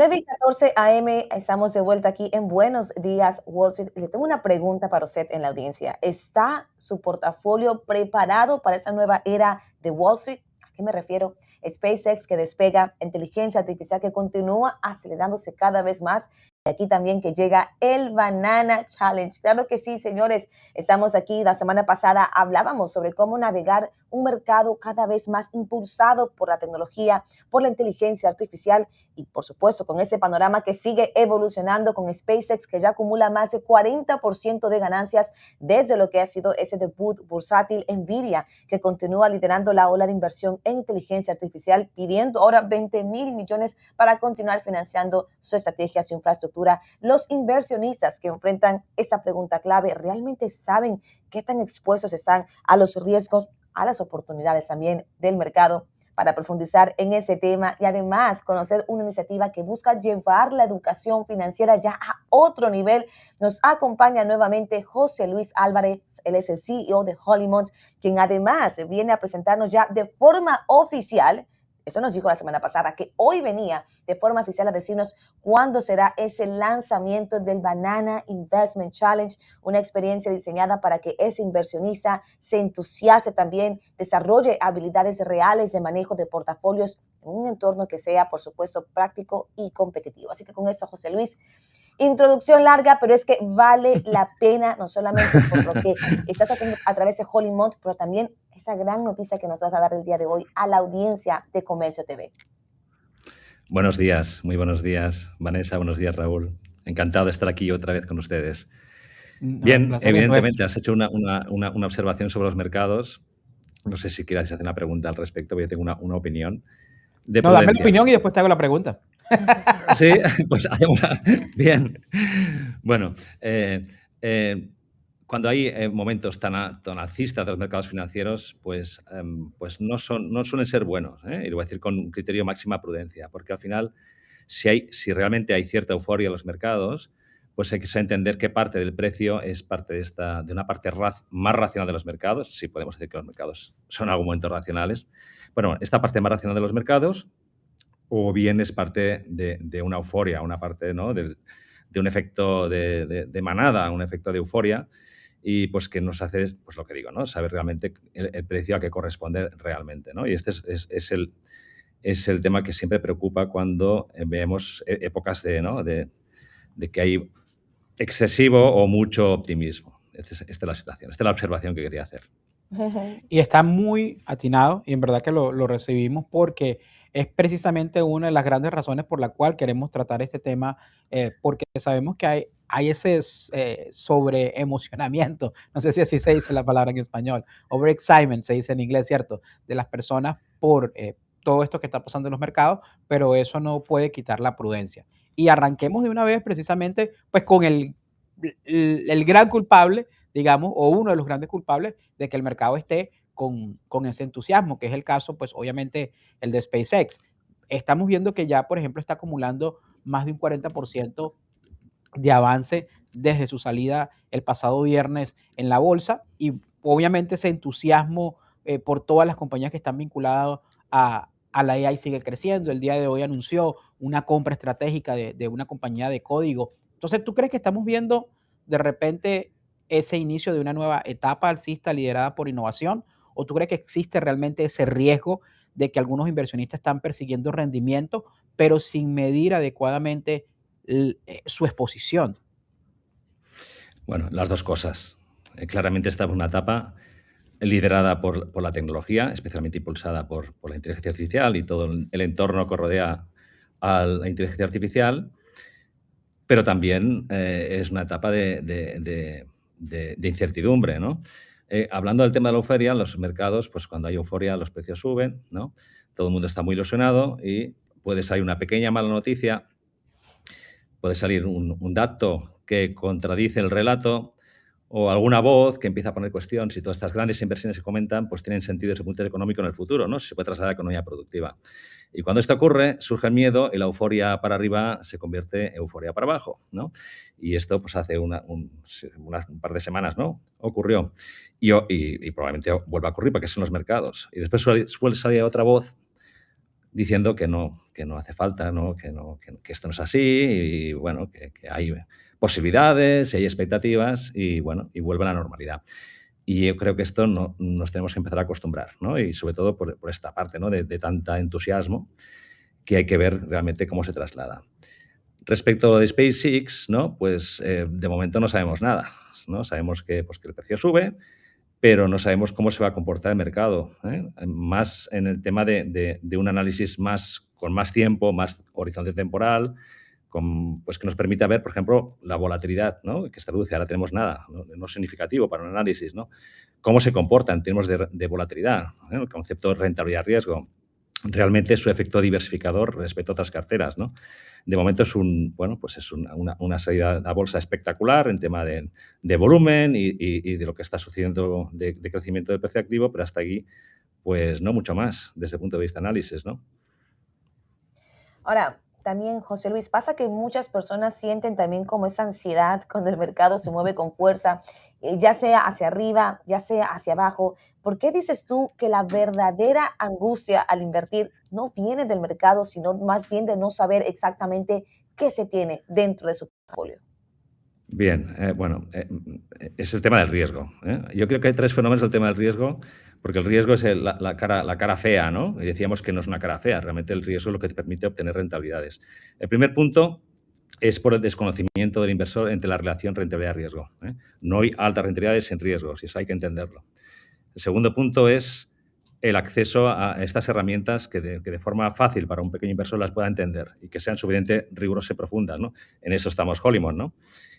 9:14 AM, estamos de vuelta aquí en Buenos Días, Wall Street. Le tengo una pregunta para usted en la audiencia. ¿Está su portafolio preparado para esta nueva era de Wall Street? ¿A qué me refiero? SpaceX que despega, inteligencia artificial que continúa acelerándose cada vez más. Y aquí también que llega el Banana Challenge. Claro que sí, señores. Estamos aquí. La semana pasada hablábamos sobre cómo navegar un mercado cada vez más impulsado por la tecnología, por la inteligencia artificial y por supuesto con ese panorama que sigue evolucionando con SpaceX que ya acumula más de 40% de ganancias desde lo que ha sido ese debut bursátil. Nvidia que continúa liderando la ola de inversión en inteligencia artificial pidiendo ahora 20,000 millones para continuar financiando su estrategia, su infraestructura. Los inversionistas que enfrentan esa pregunta clave realmente saben qué tan expuestos están a los riesgos, a las oportunidades también del mercado. Para profundizar en ese tema y además conocer una iniciativa que busca llevar la educación financiera ya a otro nivel, nos acompaña nuevamente José Luis Álvarez. Él es el CEO de Hollymont, quien además viene a presentarnos ya de forma oficial. Eso nos dijo la semana pasada, que hoy venía de forma oficial a decirnos cuándo será ese lanzamiento del Banana Investment Challenge, una experiencia diseñada para que ese inversionista se entusiasme también, desarrolle habilidades reales de manejo de portafolios en un entorno que sea, por supuesto, práctico y competitivo. Así que con eso, José Luis, introducción larga, pero es que vale la pena, no solamente por lo que estás haciendo a través de Hollymont, pero también esa gran noticia que nos vas a dar el día de hoy a la audiencia de Comercio TV. Buenos días, muy buenos días, Vanessa, buenos días, Raúl. Encantado de estar aquí otra vez con ustedes. Bien, evidentemente has hecho una observación sobre los mercados. No sé si quieras hacer una pregunta al respecto, porque yo tengo una opinión de No, dame la prudencia. opinión y después te hago la pregunta. Sí, pues hacémosla. Bien. Bueno, cuando hay momentos tan alcistas de los mercados financieros, pues no suelen ser buenos, ¿eh? Y lo voy a decir con un criterio máxima prudencia, porque al final, si realmente hay cierta euforia en los mercados, pues hay que saber entender qué parte del precio es parte de una parte más racional de los mercados, si podemos decir que los mercados son en algún momento racionales. Bueno, esta parte más racional de los mercados, o bien es parte de una euforia, una parte, ¿no?, de un efecto de manada, un efecto de euforia, y pues que nos hace, pues lo que digo, ¿no?, saber realmente el precio a que corresponde realmente, ¿no? Y este es el tema que siempre preocupa cuando vemos épocas de que hay excesivo o mucho optimismo. Esta es la situación, esta es la observación que quería hacer. Y está muy atinado y en verdad que lo recibimos porque es precisamente una de las grandes razones por la cual queremos tratar este tema, porque sabemos que hay ese sobreemocionamiento, no sé si así se dice la palabra en español, overexcitement se dice en inglés, ¿cierto? De las personas por todo esto que está pasando en los mercados, pero eso no puede quitar la prudencia. Y arranquemos de una vez precisamente pues con el gran culpable, digamos, o uno de los grandes culpables de que el mercado esté con ese entusiasmo, que es el caso, pues obviamente, el de SpaceX. Estamos viendo que ya, por ejemplo, está acumulando más de un 40% de avance desde su salida el pasado viernes en la bolsa y obviamente ese entusiasmo por todas las compañías que están vinculadas a la AI sigue creciendo. El día de hoy anunció una compra estratégica de una compañía de código. Entonces, ¿tú crees que estamos viendo de repente ese inicio de una nueva etapa alcista liderada por innovación? ¿O tú crees que existe realmente ese riesgo de que algunos inversionistas están persiguiendo rendimiento, pero sin medir adecuadamente su exposición? Bueno, las dos cosas. Claramente esta es una etapa liderada por la tecnología, especialmente impulsada por la inteligencia artificial y todo el entorno que rodea a la inteligencia artificial, pero también es una etapa de incertidumbre, ¿no? Hablando del tema de la euforia, en los mercados, pues cuando hay euforia los precios suben, ¿no? Todo el mundo está muy ilusionado y puede salir una pequeña mala noticia, puede salir un dato que contradice el relato o alguna voz que empieza a poner cuestión si todas estas grandes inversiones que comentan pues tienen sentido desde el punto de vista económico en el futuro, ¿no? Si se puede trasladar a la economía productiva. Y cuando esto ocurre, surge el miedo y la euforia para arriba se convierte en euforia para abajo, ¿no? Y esto pues hace un par de semanas, ¿no?, ocurrió. Y probablemente vuelva a ocurrir porque son los mercados. Y después suele salir otra voz diciendo que no hace falta, ¿no? Que esto no es así y, bueno, que hay posibilidades, y hay expectativas y, bueno, y vuelve a la normalidad. Y yo creo que esto nos tenemos que empezar a acostumbrar, ¿no? Y sobre todo por esta parte, ¿no? De tanta entusiasmo que hay que ver realmente cómo se traslada. Respecto de SpaceX, ¿no? Pues de momento no sabemos nada, ¿no? Sabemos que, pues, que el precio sube, pero no sabemos cómo se va a comportar el mercado, ¿eh? Más en el tema de un análisis con más tiempo, más horizonte temporal, pues que nos permita ver, por ejemplo, la volatilidad, ¿no? Que se traduce, ahora tenemos nada, no es significativo para un análisis, ¿no? Cómo se comporta en términos de volatilidad, ¿eh? El concepto de rentabilidad-riesgo. Realmente su efecto diversificador respecto a otras carteras, ¿no? De momento es pues es una salida a bolsa espectacular en tema de volumen y de lo que está sucediendo de crecimiento del precio activo, pero hasta aquí, pues no mucho más desde el punto de vista de análisis, ¿no? Ahora, también, José Luis, pasa que muchas personas sienten también como esa ansiedad cuando el mercado se mueve con fuerza, ya sea hacia arriba, ya sea hacia abajo. ¿Por qué dices tú que la verdadera angustia al invertir no viene del mercado, sino más bien de no saber exactamente qué se tiene dentro de su portfolio? Bien, bueno, es el tema del riesgo, ¿eh? Yo creo que hay 3 fenómenos del tema del riesgo, porque el riesgo es la cara fea, ¿no? Y decíamos que no es una cara fea, realmente el riesgo es lo que te permite obtener rentabilidades. El primer punto es por el desconocimiento del inversor entre la relación rentabilidad-riesgo, ¿eh? No hay altas rentabilidades sin riesgos, y eso hay que entenderlo. El segundo punto es el acceso a estas herramientas que de forma fácil para un pequeño inversor las pueda entender y que sean suficientemente rigurosas y profundas, ¿no? En eso estamos Hollywood, ¿no?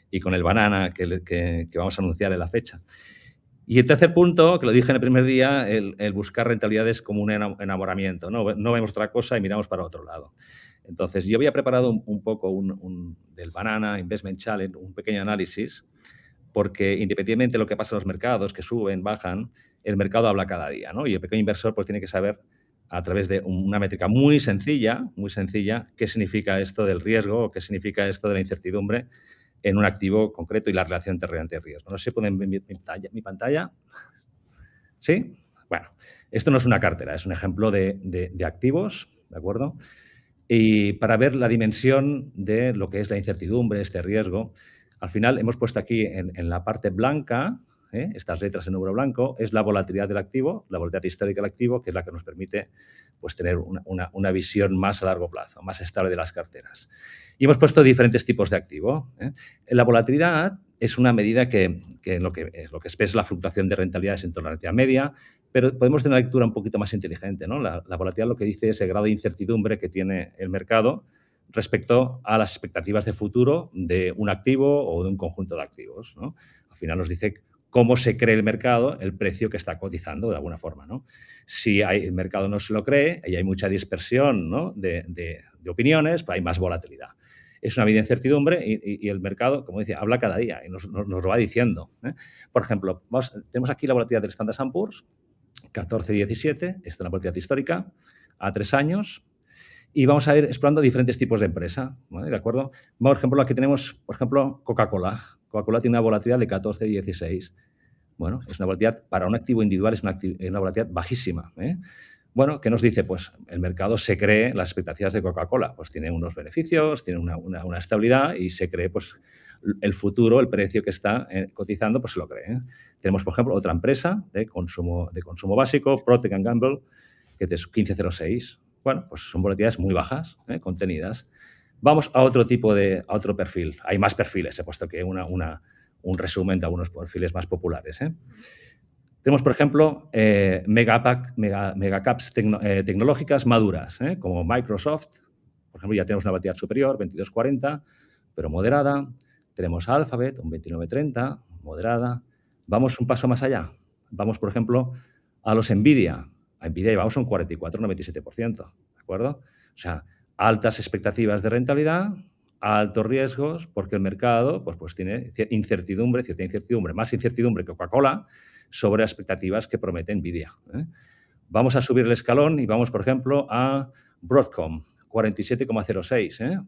Y con el banana que vamos a anunciar en la fecha. Y el tercer punto, que lo dije en el primer día, el buscar rentabilidades como un enamoramiento, ¿no? No vemos otra cosa y miramos para otro lado. Entonces, yo había preparado un poco del Banana Investment Challenge, un pequeño análisis, porque independientemente de lo que pasa en los mercados, que suben, bajan, el mercado habla cada día, ¿no? Y el pequeño inversor pues tiene que saber a través de una métrica muy sencilla, qué significa esto del riesgo o qué significa esto de la incertidumbre en un activo concreto y la relación entre renta y riesgo. No sé si pueden ver mi pantalla. ¿Sí? Bueno, esto no es una cartera, es un ejemplo de activos, ¿de acuerdo? Y para ver la dimensión de lo que es la incertidumbre, este riesgo, al final hemos puesto aquí en la parte blanca, estas letras en número blanco, es la volatilidad del activo, la volatilidad histórica del activo, que es la que nos permite pues, tener una visión más a largo plazo, más estable de las carteras. Y hemos puesto diferentes tipos de activo. La volatilidad es una medida que lo que expresa la fluctuación de rentabilidades en torno a la rentabilidad media, pero podemos tener una lectura un poquito más inteligente, ¿no? La volatilidad lo que dice es el grado de incertidumbre que tiene el mercado respecto a las expectativas de futuro de un activo o de un conjunto de activos, ¿no? Al final nos dice cómo se cree el mercado, el precio que está cotizando de alguna forma, ¿no? Si el mercado no se lo cree y hay mucha dispersión, ¿no? de opiniones, pues hay más volatilidad. Es una medida de incertidumbre y el mercado, como decía, habla cada día y nos lo va diciendo, ¿eh? Por ejemplo, tenemos aquí la volatilidad del Standard & Poor's, 14,17, esta es la volatilidad histórica, a 3 años, y vamos a ir explorando diferentes tipos de empresa, ¿vale? ¿De acuerdo? Por ejemplo, aquí tenemos, por ejemplo, Coca-Cola. Coca-Cola tiene una volatilidad de 14,16. Bueno, es una volatilidad, para un activo individual es una volatilidad bajísima, ¿eh? Bueno, ¿qué nos dice? Pues el mercado se cree las expectativas de Coca-Cola, pues tiene unos beneficios, tiene una estabilidad y se cree pues el futuro, el precio que está cotizando, pues se lo cree, ¿eh? Tenemos, por ejemplo, otra empresa de consumo básico, Procter & Gamble, que es 15,06. Bueno, pues son volatilidades muy bajas, contenidas. Vamos a otro perfil. Hay más perfiles, he puesto que un resumen de algunos perfiles más populares. Tenemos, por ejemplo, megacaps tecnológicas maduras, como Microsoft. Por ejemplo, ya tenemos una volatilidad superior, 22,40, pero moderada. Tenemos Alphabet, un 29,30, moderada. Vamos un paso más allá. Vamos, por ejemplo, a los Nvidia. A Nvidia vamos a un 44,97%, ¿de acuerdo? O sea, altas expectativas de rentabilidad, altos riesgos, porque el mercado pues tiene cierta incertidumbre, más incertidumbre que Coca-Cola sobre expectativas que promete Nvidia, ¿eh? Vamos a subir el escalón y vamos, por ejemplo, a Broadcom, 47,06,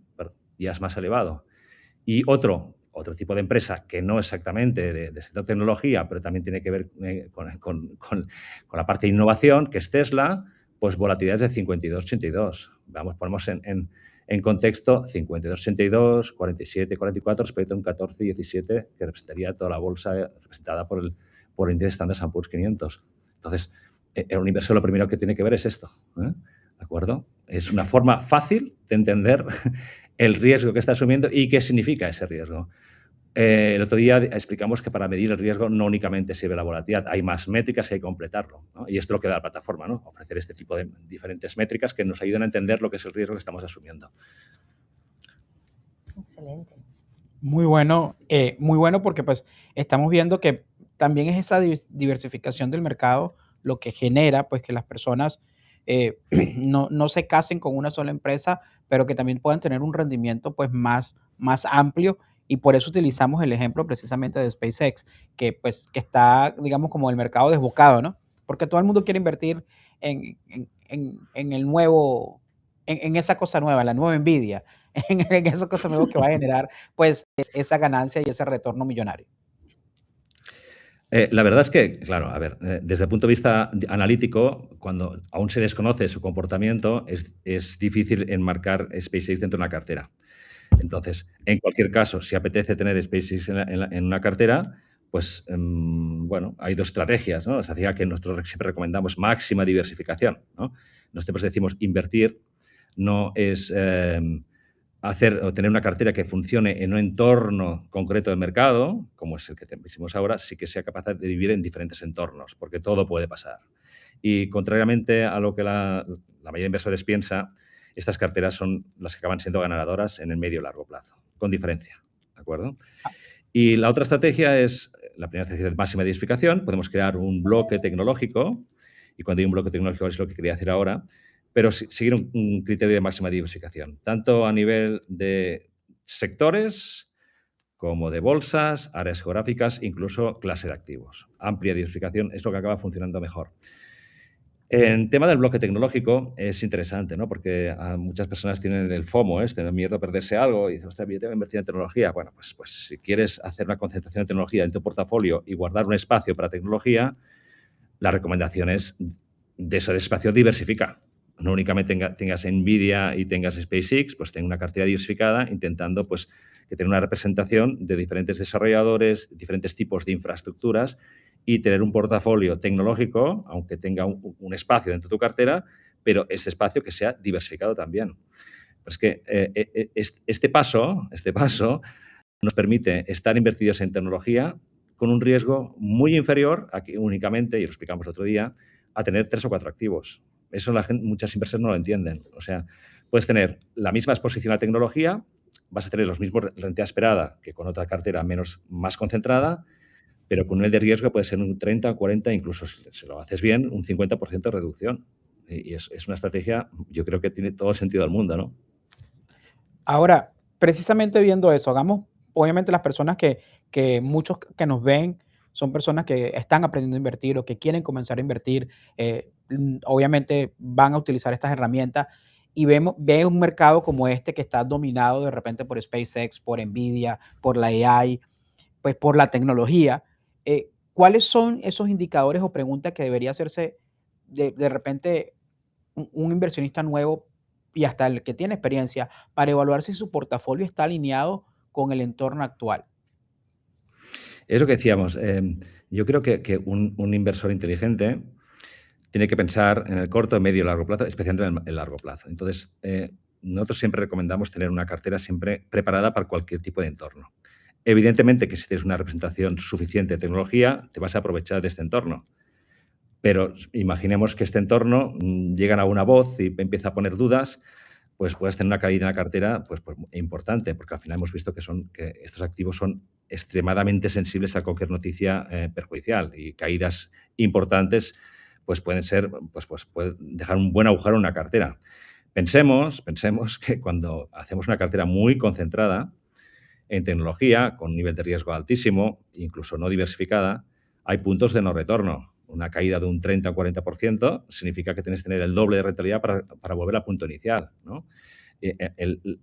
ya es más elevado. Y otro tipo de empresa que no exactamente de sector tecnología, pero también tiene que ver con la parte de innovación, que es Tesla, pues volatilidades de 52-82. Vamos, ponemos en contexto 52-82, 47-44 respecto a un 14-17 que representaría toda la bolsa representada por el índice Standard & Poor's 500. Entonces, un inversor lo primero que tiene que ver es esto, ¿de acuerdo? Es una forma fácil de entender el riesgo que está asumiendo y qué significa ese riesgo. El otro día explicamos que para medir el riesgo no únicamente sirve la volatilidad, hay más métricas y hay que completarlo, ¿no? Y esto es lo que da la plataforma, ¿no? Ofrecer este tipo de diferentes métricas que nos ayuden a entender lo que es el riesgo que estamos asumiendo. Excelente. Muy bueno porque pues estamos viendo que también es esa diversificación del mercado lo que genera pues que las personas no se casen con una sola empresa, pero que también puedan tener un rendimiento pues más amplio, y por eso utilizamos el ejemplo precisamente de SpaceX, que pues que está, digamos, como el mercado desbocado, ¿no? Porque todo el mundo quiere invertir en el nuevo, en esa cosa nueva, la nueva Nvidia, en esa cosa nueva que va a generar pues esa ganancia y ese retorno millonario. La verdad es que, claro, a ver, desde el punto de vista analítico, cuando aún se desconoce su comportamiento, es difícil enmarcar SpaceX dentro de una cartera. Entonces, en cualquier caso, si apetece tener SpaceX en una cartera, pues, bueno, hay dos estrategias, ¿no? La estrategia que nosotros siempre recomendamos, máxima diversificación, ¿no? Nosotros decimos invertir no es hacer o tener una cartera que funcione en un entorno concreto del mercado, como es el que tenemos ahora, sí que sea capaz de vivir en diferentes entornos, porque todo puede pasar. Y contrariamente a lo que la mayoría de inversores piensa, estas carteras son las que acaban siendo ganadoras en el medio y largo plazo, con diferencia, ¿de acuerdo? Y la otra estrategia es, la primera estrategia de máxima diversificación, podemos crear un bloque tecnológico, y cuando hay un bloque tecnológico es lo que quería hacer ahora, pero seguir un criterio de máxima diversificación, tanto a nivel de sectores como de bolsas, áreas geográficas, incluso clase de activos. Amplia diversificación es lo que acaba funcionando mejor. En tema del bloque tecnológico es interesante, ¿no? Porque muchas personas tienen el FOMO, tienen miedo a perderse algo y dicen, hostia, yo tengo que invertir en tecnología. Bueno, pues si quieres hacer una concentración de tecnología en tu portafolio y guardar un espacio para tecnología, la recomendación es de ese espacio diversifica. No únicamente tengas Nvidia y tengas SpaceX, pues ten una cartera diversificada intentando pues, que tenga una representación de diferentes desarrolladores, diferentes tipos de infraestructuras y tener un portafolio tecnológico, aunque tenga un espacio dentro de tu cartera, pero ese espacio que sea diversificado también. Pero es que este paso nos permite estar invertidos en tecnología con un riesgo muy inferior a que únicamente, y lo explicamos el otro día, a tener 3 o 4 activos. Eso muchas empresas no lo entienden. O sea, puedes tener la misma exposición a tecnología, vas a tener los mismos rentabilidad esperada que con otra cartera más concentrada, pero con un nivel de riesgo puede ser un 30, 40, incluso si lo haces bien, un 50% de reducción. Y es una estrategia, yo creo que tiene todo el sentido del mundo, ¿no? Ahora, precisamente viendo eso, obviamente las personas muchos que nos ven son personas que están aprendiendo a invertir o que quieren comenzar a invertir, obviamente van a utilizar estas herramientas y ven un mercado como este que está dominado de repente por SpaceX, por Nvidia, por la AI, pues por la tecnología. ¿Cuáles son esos indicadores o preguntas que debería hacerse de repente un inversionista nuevo y hasta el que tiene experiencia para evaluar si su portafolio está alineado con el entorno actual? Es lo que decíamos. Yo creo que un inversor inteligente tiene que pensar en el corto, medio y largo plazo, especialmente en el largo plazo. Entonces, nosotros siempre recomendamos tener una cartera siempre preparada para cualquier tipo de entorno. Evidentemente que si tienes una representación suficiente de tecnología, te vas a aprovechar de este entorno. Pero imaginemos que este entorno llegan a una voz y empieza a poner dudas, pues puedes tener una caída en la cartera pues importante, porque al final hemos visto que estos activos son extremadamente sensibles a cualquier noticia perjudicial, y caídas importantes pues pueden ser, pueden dejar un buen agujero en una cartera. Pensemos que cuando hacemos una cartera muy concentrada en tecnología, con un nivel de riesgo altísimo, incluso no diversificada, hay puntos de no retorno. Una caída de un 30 o 40% significa que tienes que tener el doble de rentabilidad para volver al punto inicial, ¿no?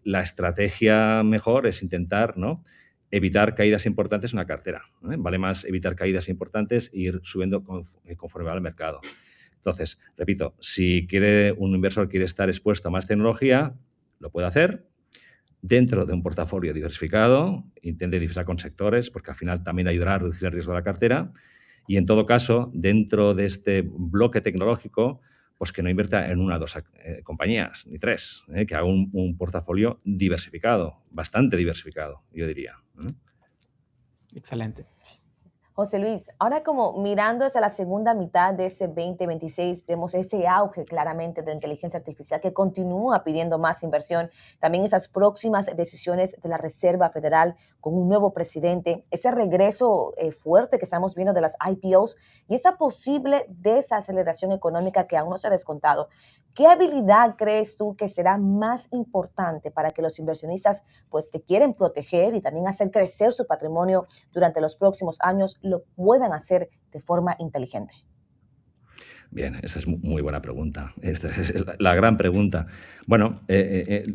La estrategia mejor es intentar, ¿no?, evitar caídas importantes en una cartera, ¿eh? Vale más evitar caídas importantes e ir subiendo conforme va el mercado. Entonces, repito, si un inversor quiere estar expuesto a más tecnología, lo puede hacer dentro de un portafolio diversificado, intente diversificar con sectores, porque al final también ayudará a reducir el riesgo de la cartera. Y en todo caso, dentro de este bloque tecnológico, pues que no invierta en una o dos compañías, ni tres, que haga un portafolio diversificado, bastante diversificado, yo diría. Excelente. José Luis, ahora como mirando hacia la segunda mitad de ese 2026, vemos ese auge claramente de la inteligencia artificial que continúa pidiendo más inversión, también esas próximas decisiones de la Reserva Federal con un nuevo presidente, ese regreso fuerte que estamos viendo de las IPOs y esa posible desaceleración económica que aún no se ha descontado. ¿Qué habilidad crees tú que será más importante para que los inversionistas, pues que quieren proteger y también hacer crecer su patrimonio durante los próximos años, lo puedan hacer de forma inteligente? Bien, esta es muy buena pregunta. Esta es la gran pregunta. Bueno,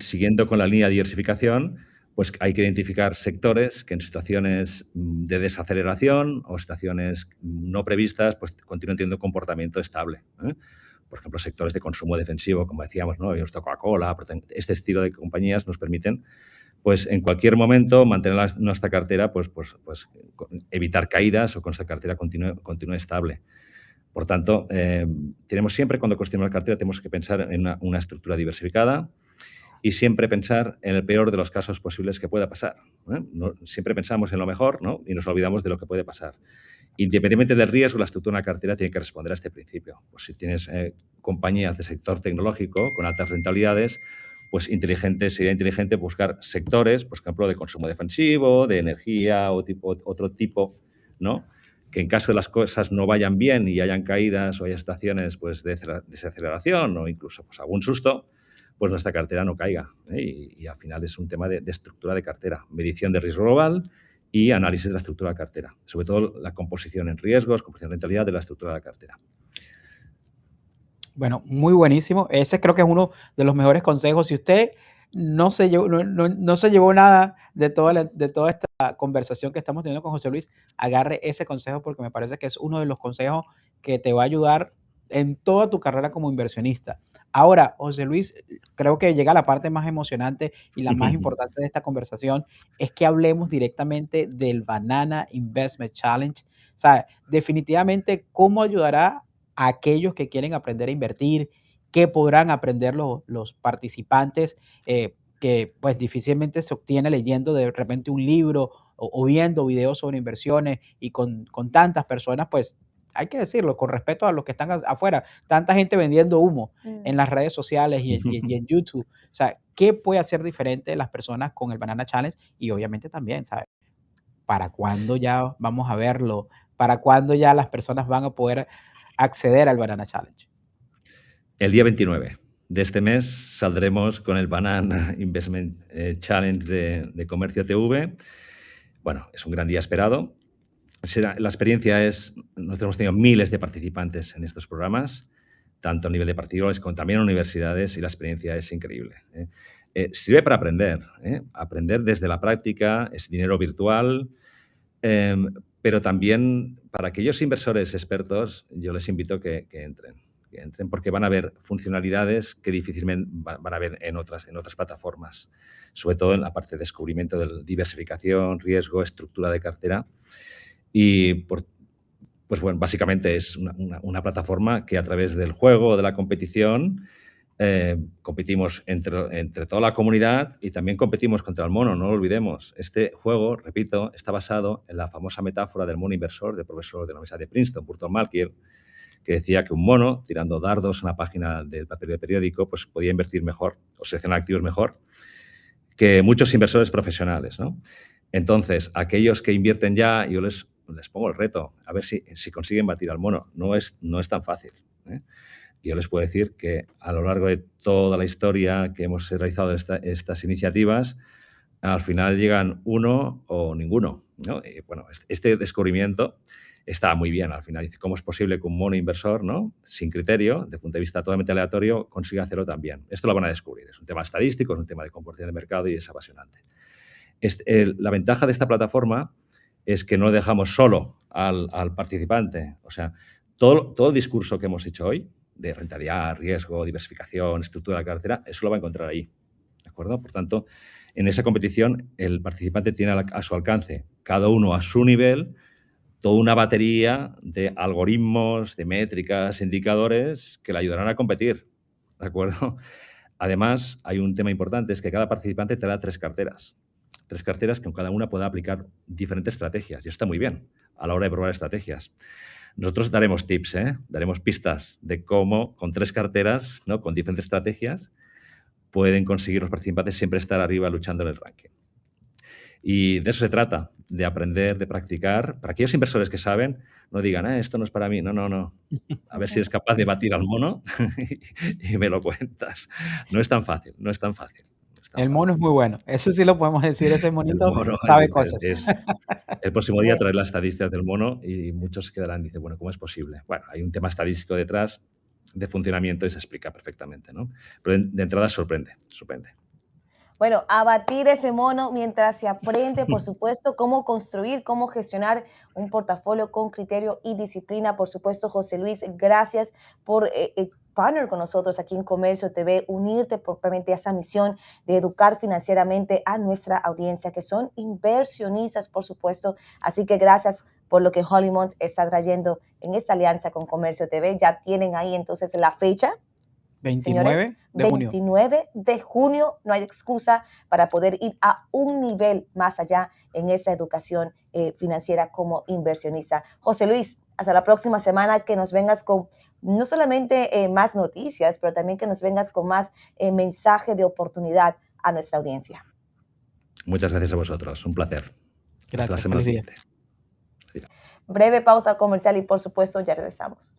siguiendo con la línea de diversificación, pues hay que identificar sectores que en situaciones de desaceleración o situaciones no previstas, pues continúen teniendo un comportamiento estable. Por ejemplo, sectores de consumo defensivo, como decíamos, ¿no? Coca-Cola, este estilo de compañías nos permiten, pues en cualquier momento mantener nuestra cartera, pues evitar caídas o que nuestra cartera continúe estable. Por tanto, tenemos siempre, cuando construimos la cartera, tenemos que pensar en una estructura diversificada y siempre pensar en el peor de los casos posibles que pueda pasar. Siempre pensamos en lo mejor, ¿no? Y nos olvidamos de lo que puede pasar. Independientemente del riesgo, la estructura de una cartera tiene que responder a este principio. Pues si tienes compañías de sector tecnológico con altas rentabilidades, pues sería inteligente buscar sectores, por ejemplo, de consumo defensivo, de energía o otro tipo, ¿no? Que en caso de las cosas no vayan bien y hayan caídas o haya situaciones pues, de desaceleración o incluso pues, algún susto, pues nuestra cartera no caiga. Y al final es un tema de estructura de cartera, medición de riesgo global y análisis de la estructura de la cartera. Sobre todo la composición en riesgos, composición en rentabilidad de la estructura de la cartera. Bueno, muy buenísimo. Ese creo que es uno de los mejores consejos. Si usted no se llevó nada de toda esta conversación que estamos teniendo con José Luis, agarre ese consejo porque me parece que es uno de los consejos que te va a ayudar en toda tu carrera como inversionista. Ahora, José Luis, creo que llega la parte más emocionante y la más importante de esta conversación, es que hablemos directamente del Banana Investment Challenge. O sea, definitivamente, ¿cómo ayudará a aquellos que quieren aprender a invertir? ¿Qué podrán aprender los participantes que pues difícilmente se obtiene leyendo de repente un libro o viendo videos sobre inversiones y con tantas personas? Pues hay que decirlo, con respeto a los que están afuera, tanta gente vendiendo humo en las redes sociales y en YouTube. O sea, ¿qué puede hacer diferente las personas con el Banana Challenge? Y obviamente también, ¿sabes? ¿Para cuándo ya vamos a verlo? ¿Para cuándo ya las personas van a poder acceder al Banana Challenge? El día 29 de este mes saldremos con el Banana Investment Challenge de Comercio TV. Bueno, es un gran día esperado. La experiencia nosotros hemos tenido miles de participantes en estos programas, tanto a nivel de particulares como también en universidades, y la experiencia es increíble. Sirve para aprender desde la práctica, es dinero virtual, pero también para aquellos inversores expertos, yo les invito que entren porque van a ver funcionalidades que difícilmente van a ver en otras plataformas, sobre todo en la parte de descubrimiento de diversificación, riesgo, estructura de cartera. Y pues bueno, básicamente es una plataforma que a través del juego o de la competición competimos entre toda la comunidad y también competimos contra el mono, no lo olvidemos. Este juego, repito, está basado en la famosa metáfora del mono inversor del profesor de la Universidad de Princeton, Burton Malkiel, que decía que un mono, tirando dardos en una página del papel de periódico, pues podía invertir mejor o seleccionar activos mejor que muchos inversores profesionales, ¿no? Entonces, aquellos que invierten ya, yo les pongo el reto, a ver si consiguen batir al mono. No es tan fácil. Yo les puedo decir que a lo largo de toda la historia que hemos realizado estas iniciativas, al final llegan uno o ninguno, ¿no? Y bueno, este descubrimiento está muy bien al final. Dice, ¿cómo es posible que un mono inversor, ¿no? Sin criterio, de punto de vista totalmente aleatorio, consiga hacerlo también? Esto lo van a descubrir. Es un tema estadístico, es un tema de comportamiento de mercado y es apasionante. La ventaja de esta plataforma es que no dejamos solo al participante. O sea, todo el discurso que hemos hecho hoy, de rentabilidad, riesgo, diversificación, estructura de la cartera, eso lo va a encontrar ahí. ¿De acuerdo? Por tanto, en esa competición, el participante tiene a su alcance, cada uno a su nivel, toda una batería de algoritmos, de métricas, indicadores que le ayudarán a competir. ¿De acuerdo? Además, hay un tema importante, es que cada participante te da 3 carteras. 3 carteras que cada una pueda aplicar diferentes estrategias. Y eso está muy bien a la hora de probar estrategias. Nosotros daremos tips, daremos pistas de cómo con 3 carteras, ¿no? Con diferentes estrategias, pueden conseguir los participantes siempre estar arriba luchando en el ranking. Y de eso se trata, de aprender, de practicar. Para aquellos inversores que saben, no digan, esto no es para mí. No, no, no. A ver si eres capaz de batir al mono y me lo cuentas. No es tan fácil, no es tan fácil. No es tan El mono es fácil. muy bueno. Eso sí lo podemos decir, ese El monito mono sabe cosas. el próximo día Bue- traer las estadísticas del mono y muchos se quedarán y dicen, bueno, ¿cómo es posible? Bueno, hay un tema estadístico detrás de funcionamiento y se explica perfectamente, ¿no? Pero de entrada sorprende, sorprende. Bueno, abatir ese mono mientras se aprende, por supuesto, cómo construir, cómo gestionar un portafolio con criterio y disciplina. Por supuesto, José Luis, gracias por partner con nosotros aquí en Comercio TV, unirte propiamente a esa misión de educar financieramente a nuestra audiencia, que son inversionistas, por supuesto. Así que gracias por lo que Hollymont está trayendo en esta alianza con Comercio TV. Ya tienen ahí entonces la fecha. Señores, 29 de junio. 29 de junio, no hay excusa para poder ir a un nivel más allá en esa educación financiera como inversionista. José Luis, hasta la próxima semana, que nos vengas con no solamente más noticias, pero también que nos vengas con más mensaje de oportunidad a nuestra audiencia. Muchas gracias a vosotros, un placer. Hasta la Gracias, semana feliz día. siguiente. Breve pausa comercial y por supuesto ya regresamos.